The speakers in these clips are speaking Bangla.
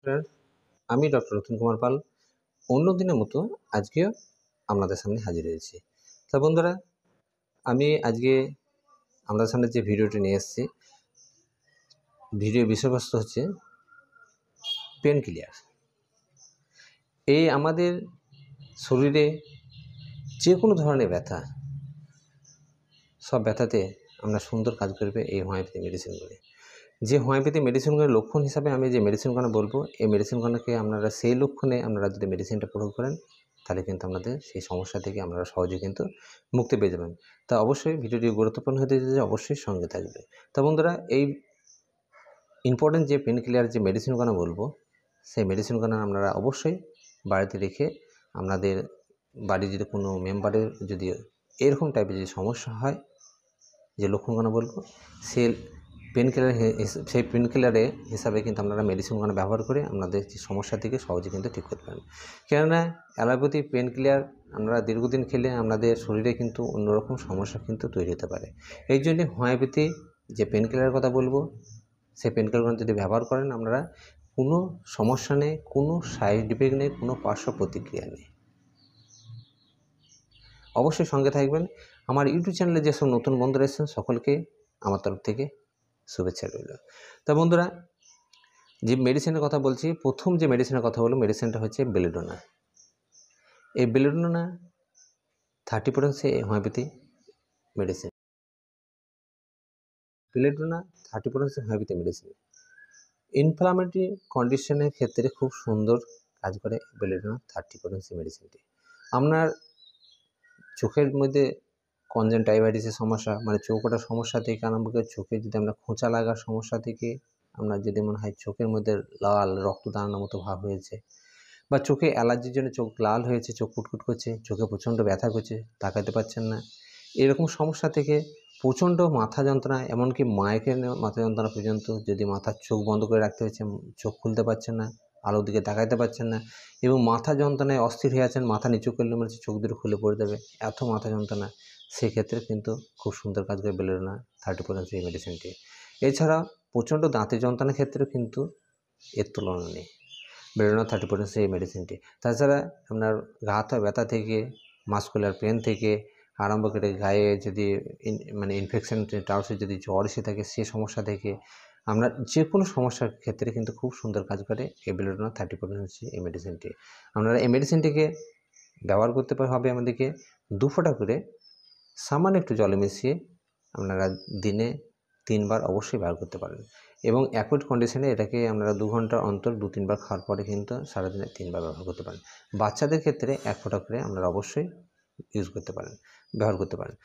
ফ্রেন্ডস, আমি ডক্টর রতন কুমার পাল অন্য দিনের মতো আজকেও আপনাদের সামনে হাজির হয়েছি। তা বন্ধুরা, আমি আজকে আপনাদের সামনে যে ভিডিওটি নিয়ে এসেছি, ভিডিওর বিষয়বস্তু হচ্ছে পেন কিলার। এই আমাদের শরীরে যে কোনো ধরনের ব্যথা, সব ব্যথাতে আমরা সুন্দর কাজ করবে এই হোমিওপ্যাথি মেডিসিনগুলি। যে হোমিওপ্যাথি মেডিসিনগুলোর লক্ষণ হিসাবে আমি যে মেডিসিনগুলো বলবো, এই মেডিসিনগুলোকে আপনারা সেই লক্ষণে আপনারা যদি মেডিসিনটা প্রয়োগ করেন, তাহলে কিন্তু আপনাদের সেই সমস্যা থেকে আপনারা সহজে কিন্তু মুক্তি পেয়ে যাবেন। তা অবশ্যই ভিডিওটি গুরুত্বপূর্ণ হতে যে অবশ্যই সঙ্গে থাকবে। তা বন্ধুরা, এই ইম্পর্টেন্ট যে পেন কিলার যে মেডিসিনগুলো বলবো, সেই মেডিসিনগুলো আপনারা অবশ্যই বাড়িতে রেখে আপনাদের বাড়ির যদি কোনো মেম্বারের যদি এরকম টাইপের যে সমস্যা হয়, যে লক্ষণগুলো বলবো, সেই পেন কিলারে হিসাবে কিন্তু আপনারা মেডিসিনগুলো ব্যবহার করে আপনাদের যে সমস্যা থেকে সহজে কিন্তু ঠিক করতে পারেন। কেননা অ্যালোপ্যাথি পেন কিলার আপনারা দীর্ঘদিন খেলে আপনাদের শরীরে কিন্তু অন্যরকম সমস্যা কিন্তু তৈরি হতে পারে। এই জন্যে হোমিওপ্যাথি যে পেন কিলারের কথা বলবো, সেই পেন কিলারগুলো যদি ব্যবহার করেন, আপনারা কোনো সমস্যা নেই, কোনো সাইড ইফেক্ট নেই, কোনো পার্শ্ব প্রতিক্রিয়া নেই। অবশ্যই সঙ্গে থাকবেন। আমার ইউটিউব চ্যানেলে যেসব নতুন বন্ধুরা এসেছেন, সকলকে আমার তরফ থেকে শুভেচ্ছা রইল। তা বন্ধুরা, যে মেডিসিনের কথা বলছি, প্রথম যে মেডিসিনের কথা বলবো, মেডিসিনটা হচ্ছে বেলেডোনা। এই belladonna 30% homeopathy medicine. Belladonna 30% homeopathy medicine. Inflammatory কন্ডিশনের ক্ষেত্রে খুব সুন্দর কাজ করে বেলেডোনা 30% মেডিসিনটি। আপনার চোখের মধ্যে কনজাংটিভাইটিসের সমস্যা, মানে চোখ ওঠার সমস্যা থেকে আরম্ভ করে চোখে যদি আমরা খোঁচা লাগার সমস্যা থেকে, আপনার যদি মনে হয় চোখের মধ্যে লাল রক্ত দাঁড়ানোর মতো ভাব হয়েছে, বা চোখে অ্যালার্জির জন্য চোখ লাল হয়েছে, চোখ কুটকুট করছে, চোখে প্রচণ্ড ব্যথা করছে, তাকাতে পারছেন না, এরকম সমস্যা থেকে প্রচণ্ড মাথা যন্ত্রণা, এমনকি মাইগ্রেনের মাথা যন্ত্রণা পর্যন্ত, যদি মাথার চোখ বন্ধ করে রাখতে হচ্ছে, চোখ খুলতে পারছেন না, আলোর দিকে তাকাইতে পারছেন না, এবং মাথা যন্ত্রণায় অস্থির হয়ে আছেন, মাথা নিচু করলে মনে হচ্ছে চোখ দুটো খুলে পড়ে যাবে, এত মাথা যন্ত্রণা, সেক্ষেত্রে কিন্তু খুব সুন্দর কাজ করে বেলেডোনা 30% এই মেডিসিনটি। এছাড়া প্রচণ্ড দাঁতের যন্ত্রণার ক্ষেত্রেও কিন্তু এর তুলনা নেই বেলেডোনা 30% এই মেডিসিনটি। তাছাড়া আপনার গা হাত ব্যথা থেকে, মাসকুলার পেন থেকে আরম্ভ করে গায়ে যদি ইনফেকশন টাউসে যদি জ্বর এসে থাকে, সে সমস্যা থেকে আমরা যে কোনো সমস্যার ক্ষেত্রে কিন্তু খুব সুন্দর কাজ করে এই বেলেডোনা 30% এই মেডিসিনটি। আপনারা এই মেডিসিনটিকে ব্যবহার করতে হবে আমাদেরকে 2 ফোঁটা করে সামান্য একটু জলে মিশিয়ে আপনারা দিনে 3 বার অবশ্যই ব্যবহার করতে পারেন, এবং অ্যাকুট কন্ডিশনে এটাকে আপনারা 2 ঘন্টা অন্তর 2-3 বার খাওয়ার পরে কিন্তু সারাদিনে 3 বার ব্যবহার করতে পারেন। বাচ্চাদের ক্ষেত্রে 1 ফোঁটা করে আপনারা অবশ্যই ব্যবহার করতে পারেন।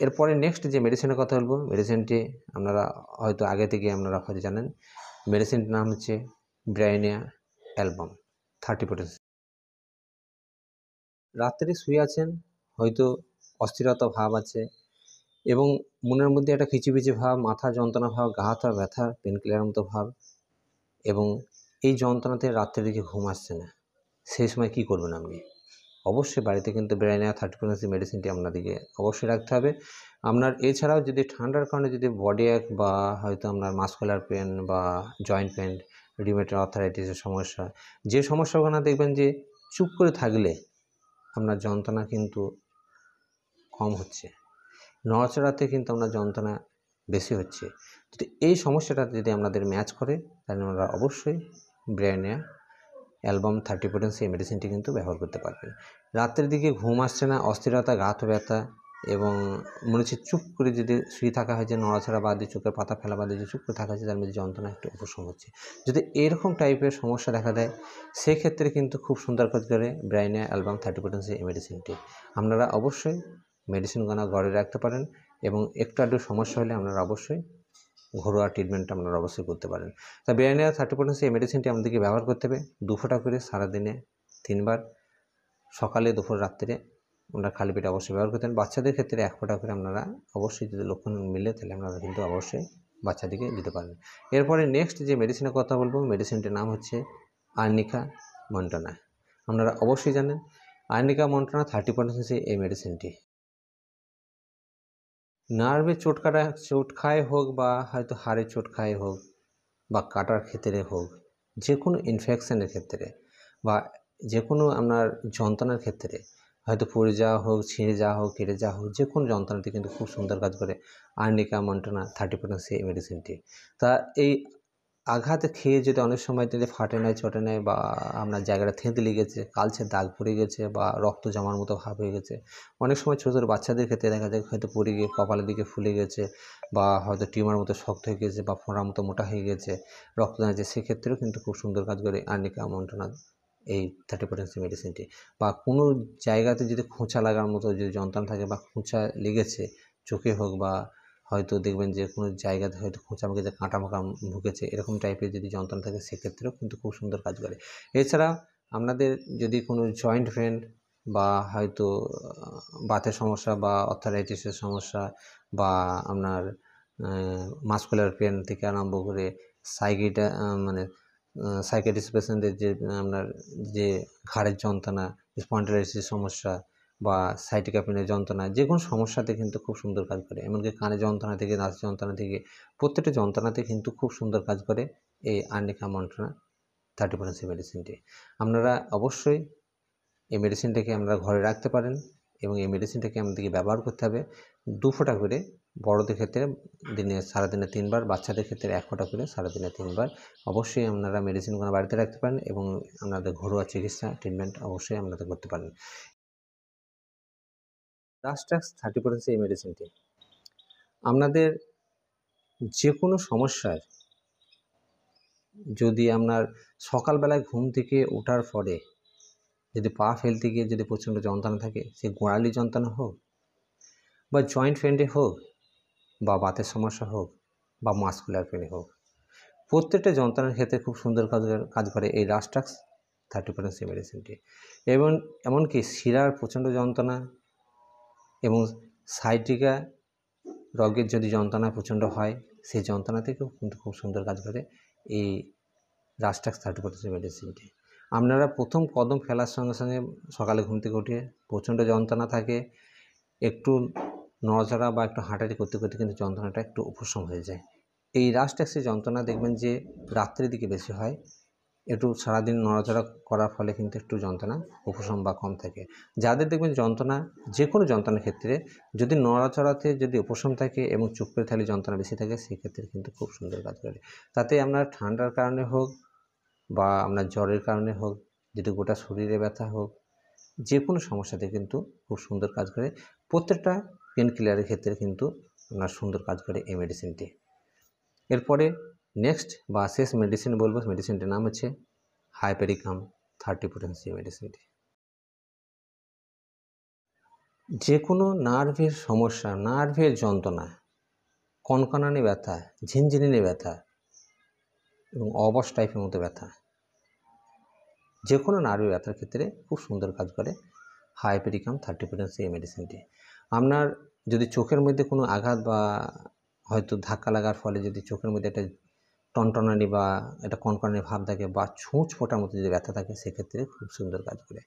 এরপরে নেক্সট যে মেডিসিনের কথা বলবো, মেডিসিনটি আপনারা হয়তো আগে থেকে আপনারা হয়তো জানেন, মেডিসিনটির নাম হচ্ছে ব্রাইনিয়া অ্যালবাম 30%। রাত্রে শুয়ে আছেন, হয়তো অস্থিরতা ভাব আছে, এবং মনের মধ্যে একটা খিচিবিচি ভাব, মাথা যন্ত্রণা ভাব, গা হাত পা ব্যথা, পেন কিলারের মতো ভাব, এবং এই যন্ত্রণাতে রাত্রের দিকে ঘুম আসছে না, সেই সময় কী করবেন আপনি? অবশ্যই বাড়িতে কিন্তু ব্রাইনিয়া 30% মেডিসিনটি আপনাদেরকে অবশ্যই রাখতে হবে। আপনার এছাড়াও যদি ঠান্ডার কারণে যদি বডি এক, বা হয়তো আপনার মাসকুলার পেন বা জয়েন্ট পেন, রিউমেটয়েড আর্থ্রাইটিসের সমস্যা, যে সমস্যাগুলো দেখবেন যে চুপ করে থাকলে আপনার যন্ত্রণা কিন্তু কম হচ্ছে, নড়াচড়াতে কিন্তু আপনার যন্ত্রণা বেশি হচ্ছে, যদি এই সমস্যাটা যদি আপনাদের ম্যাচ করে, তাহলে আমরা অবশ্যই ব্রাইনিয়া অ্যালবাম 30% এই মেডিসিনটি কিন্তু ব্যবহার করতে পারবেন। রাত্রের দিকে ঘুম আসছে না, অস্থিরতা, গা হাত ব্যথা, এবং মনে হচ্ছে চুপ করে যদি শুয়ে থাকা হয়, যে নড়াচড়া বাদ দিয়ে চোখের পাতা ফেলা বাদ দিয়ে চুপ করে থাকা হচ্ছে, তার মধ্যে যন্ত্রণা একটু উপশম হচ্ছে, যদি এরকম টাইপের সমস্যা দেখা দেয়, সেক্ষেত্রে কিন্তু খুব সুন্দর কাজ করে ব্রাইনিয়া অ্যালবাম 30% এই মেডিসিনটি। আপনারা অবশ্যই মেডিসিনগুলো ঘরে রাখতে পারেন, এবং একটু আধটু সমস্যা হলে আপনারা অবশ্যই ঘরোয়া ট্রিটমেন্টটা আপনারা অবশ্যই করতে পারেন। তা ব্রাইনিয়া 30% এই মেডিসিনটি আমাদেরকে ব্যবহার করতে হবে 2 ফোঁটা করে সারাদিনে 3 বার, সকালে, দুপুর, রাত্রে আমরা খালি পেটে অবশ্যই ব্যবহার করতেন। বাচ্চাদের ক্ষেত্রে 1 ফোঁটা করে আপনারা অবশ্যই, যদি লক্ষণ মিলে, তাহলে আপনারা কিন্তু অবশ্যই বাচ্চাদেরকে দিতে পারেন। এরপরে নেক্সট যে মেডিসিনের কথা বলবো, মেডিসিনটির নাম হচ্ছে আর্নিকা মন্টানা। আপনারা অবশ্যই জানেন আর্নিকা মন্টানা 30% এই মেডিসিনটি। নার্ভে চোট খায় হোক, বা হয়তো হাড়ে চোট খায় হোক, বা কাটার ক্ষেত্রে হোক, যে কোনো ইনফেকশনের ক্ষেত্রে বা যে কোনো আপনার যন্ত্রণার ক্ষেত্রে, হয়তো পড়ে যাওয়া হোক, ছিঁড়ে যাওয়া হোক, কেটে যাওয়া হোক, যে কোনো যন্ত্রণাতে কিন্তু খুব সুন্দর কাজ করে আর্নিকা মন্টানা 30% এই মেডিসিনটি। তা এই আঘাত খেয়ে যদি অনেক সময় যদি ফাটে নাই, চটে নেয় বা আপনার জায়গাটা থেঁতলে গেছে, কালচে দাগ পড়ে গেছে বা রক্ত জমার মতো ভাব হয়ে গেছে, অনেক সময় ছোটো ছোটো বাচ্চাদের ক্ষেত্রে দেখা যায় হয়তো পড়ে গিয়ে কপালের দিকে ফুলে গেছে বা হয়তো টিউমার মতো শক্ত হয়ে গেছে বা ফোঁড়ার মতো মোটা হয়ে গেছে, রক্ত দাঁড়াচ্ছে, সেক্ষেত্রেও কিন্তু খুব সুন্দর কাজ করে আর্নিকা মন্টানা এই 30% মেডিসিনটি। বা কোনো জায়গাতে যদি খোঁচা লাগার মতো যদি যন্ত্রণা থাকে বা খোঁচা লেগেছে, চোখে হোক বা হয়তো দেখবেন যে কোনো জায়গাতে হয়তো খোঁচা লেগেছে, কাঁটা মাখা ঢুকেছে, এরকম টাইপের যদি যন্ত্রণা থাকে সেক্ষেত্রেও কিন্তু খুব সুন্দর কাজ করে। এছাড়া আপনাদের যদি কোনো জয়েন্ট পেন বা হয়তো বাতের সমস্যা বা অর্থারাইটিসের সমস্যা বা আপনার মাসকুলার পেন থেকে আরম্ভ করে মানে সাইকিয়াট্রিস্ট পেশেন্টদের যে আপনার যে ঘাড়ের যন্ত্রণা, স্পন্ডিলাইটিসের সমস্যা বা সাইটিকা পেনের যন্ত্রণা, যে কোনো সমস্যাতে কিন্তু খুব সুন্দর কাজ করে। এমনকি কানের যন্ত্রণা থেকে, দাঁতের যন্ত্রণা থেকে, প্রত্যেকটা যন্ত্রণাতে কিন্তু খুব সুন্দর কাজ করে এই আর্নিকা মন্টানা 30% মেডিসিনটি। আপনারা অবশ্যই এই মেডিসিনটাকে আপনারা ঘরে রাখতে পারেন এবং এই মেডিসিনটাকে আমাদেরকে ব্যবহার করতে হবে 2 ফোঁটা করে, বড়দের ক্ষেত্রে সারাদিনে 3 বার, বাচ্চাদের ক্ষেত্রে 1 ফোঁটা করে সারাদিনে 3 বার। অবশ্যই আপনারা মেডিসিনগুলো বাড়িতে রাখতে পারেন এবং আপনাদের ঘরোয়া চিকিৎসা ট্রিটমেন্ট অবশ্যই আপনারা করতে পারেন। রাস্টাক্স 30% এই মেডিসিনটি আপনাদের যে কোনো সমস্যার, যদি আপনার সকালবেলায় ঘুম থেকে ওঠার পরে যদি পা ফেলতে গিয়ে যদি প্রচণ্ড যন্ত্রণা থাকে, সে গোড়ালি যন্ত্রণা হোক বা জয়েন্ট পেনে হোক বা বাতের সমস্যা হোক বা মাসকুলার পেনে হোক, প্রত্যেকটা যন্ত্রণার ক্ষেত্রে খুব সুন্দর কাজ করে এই রাস্টাক্স 30% মেডিসিনটি। এবং এমনকি শিরার প্রচণ্ড যন্ত্রণা এবং সাইটিকা রগের যদি যন্ত্রণা প্রচণ্ড হয়, সেই যন্ত্রণা থেকেও কিন্তু খুব সুন্দর কাজ করে এই রাস্টাক্স 30% মেডিসিনটি। আপনারা প্রথম কদম ফেলার সঙ্গে সঙ্গে সকালে ঘুম থেকে উঠে প্রচণ্ড যন্ত্রণা থাকে, একটু নড়াচড়া বা একটু হাঁটাহাঁটি করতে করতে কিন্তু যন্ত্রণাটা একটু উপশম হয়ে যায়। এই রাস্টাক্সের যন্ত্রণা দেখবেন যে রাত্রের দিকে বেশি হয়, একটু সারাদিন নড়াচড়া করার ফলে কিন্তু একটু যন্ত্রণা উপশম বা কম থাকে। যাদের দেখবেন যন্ত্রণা, যে কোনো যন্ত্রণার ক্ষেত্রে যদি নড়াচড়াতে যদি উপশম থাকে এবং চোখের থালি যন্ত্রণা বেশি থাকে, সেক্ষেত্রে কিন্তু খুব সুন্দর কাজ করে। তাতে আপনার ঠান্ডার কারণে হোক বা আপনার জ্বরের কারণে হোক, যদি গোটা শরীরে ব্যথা হোক, যে কোনো সমস্যাতে কিন্তু খুব সুন্দর কাজ করে। প্রত্যেকটা পেন কিলারের ক্ষেত্রে কিন্তু আপনার সুন্দর কাজ করে এই মেডিসিনটি। এরপরে নেক্সট বা শেষ মেডিসিন বলবো, মেডিসিনটির নাম হচ্ছে হাইপেরিকাম 30% মেডিসিনটি। যে কোনো নার্ভের সমস্যা, নার্ভের যন্ত্রণা, কনকনানি ব্যথা, ঝিনঝিনি ব্যথা এবং অবশ টাইপের মতো ব্যথা, যে কোনো নার্ভের ব্যথার ক্ষেত্রে খুব সুন্দর কাজ করে হাইপেরিকাম 30% এই মেডিসিনটি। আপনার যদি চোখের মধ্যে কোনো আঘাত বা হয়তো ধাক্কা লাগার ফলে যদি চোখের মধ্যে একটা টনটনানি বা একটা কনকনানি ভাব থাকে বা ছুঁচ ফোটার মতো যদি ব্যথা থাকে, সেক্ষেত্রে খুব সুন্দর কাজ করে।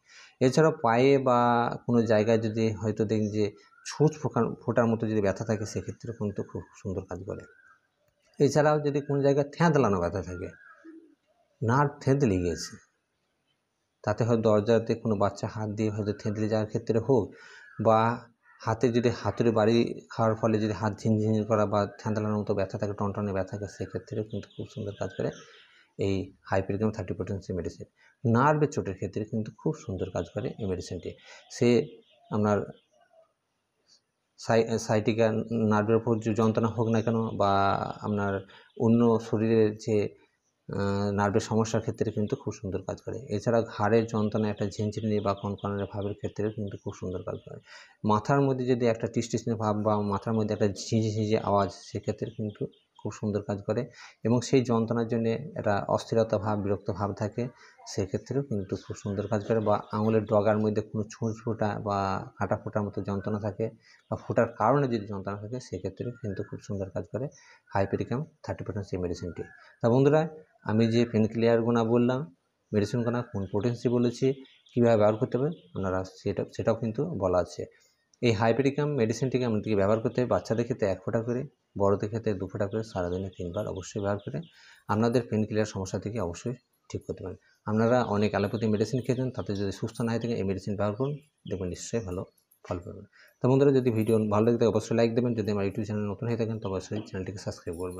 এছাড়াও পায়ে বা কোনো জায়গায় যদি হয়তো দেখি যে ছুঁচ ফোটার মতো যদি ব্যথা থাকে, সেক্ষেত্রে কিন্তু খুব সুন্দর কাজ করে। এছাড়াও যদি কোনো জায়গায় থ্যাঁতলানো ব্যথা থাকে, নার্ভ থেঁতলে গিয়েছে, তাতে হয়তো দরজাতে কোনো বাচ্চা হাত দিয়ে হয়তো থেঁতলে যাওয়ার ক্ষেত্রে হোক বা হাতে যদি হাতুড়ি বাড়ি খাওয়ার ফলে যদি হাত ঝিনঝিনি করা বা থ্যাঁতলানোর মতো ব্যথা থাকে, টনটনে ব্যথা থাকে, সেক্ষেত্রেও কিন্তু খুব সুন্দর কাজ করে এই হাইপেরিকাম 30% মেডিসিন। নার্ভের চোটের ক্ষেত্রে কিন্তু খুব সুন্দর কাজ করে এই মেডিসিনটি। সে আপনার সাইটিকা নার্ভের উপর যে যন্ত্রণা হোক না কেন বা আপনার অন্য শরীরের যে নার্ভের সমস্যার ক্ষেত্রে কিন্তু খুব সুন্দর কাজ করে। এছাড়া ঘাড়ের যন্ত্রণা, একটা ঝিনঝিনি বা কনকনানি ভাবের ক্ষেত্রেও কিন্তু খুব সুন্দর কাজ করে। মাথার মধ্যে যদি একটা টিসটিসনি ভাব বা মাথার মধ্যে একটা ঝিঁঝি ঝিঁঝি আওয়াজ, সেক্ষেত্রে কিন্তু খুব সুন্দর কাজ করে এবং সেই যন্ত্রণার জন্যে একটা অস্থিরতা ভাব, বিরক্ত ভাব থাকে, সেক্ষেত্রেও কিন্তু খুব সুন্দর কাজ করে। বা আঙুলের ডগার মধ্যে কোনো ছুঁচ ফোটা বা কাঁটা ফোটার মতো যন্ত্রণা থাকে বা ফোটার কারণে যদি যন্ত্রণা থাকে, সেক্ষেত্রেও কিন্তু খুব সুন্দর কাজ করে হাইপেরিকাম 30% মেডিসিনটি। তা বন্ধুরা, আমি যে পেন কিলারগুলো বললাম, মেডিসিনগুলো কোন পোটেন্সি বলেছি, কীভাবে ব্যবহার করতে হবে, আপনারা সেটাও কিন্তু বলা আছে। এই হাইপেরিকাম মেডিসিনটিকে আমাদেরকে ব্যবহার করতে হবে বাচ্চাদের ক্ষেত্রে 1 ফোঁটা করে, বড়দের ক্ষেত্রে 2 ফোঁটা করে সারাদিনে 3 বার অবশ্যই ব্যবহার করে আপনাদের পেন কিলার সমস্যা থেকে অবশ্যই ঠিক করতে পারেন। আপনারা অনেক অ্যালোপ্যাথি মেডিসিন খেয়েছেন, তাতে যদি সুস্থ না হয়ে থাকেন এই মেডিসিন ব্যবহার করুন, দেখবেন নিশ্চয়ই ভালো ফল পাবেন। তো বন্ধুরা, যদি ভিডিও ভালো লাগে থাকে অবশ্যই লাইক দেবেন। যদি আমার ইউটিউব চ্যানেল নতুন হয়ে থাকেন তো অবশ্যই চ্যানেলটিকে সাবস্ক্রাইব করবেন।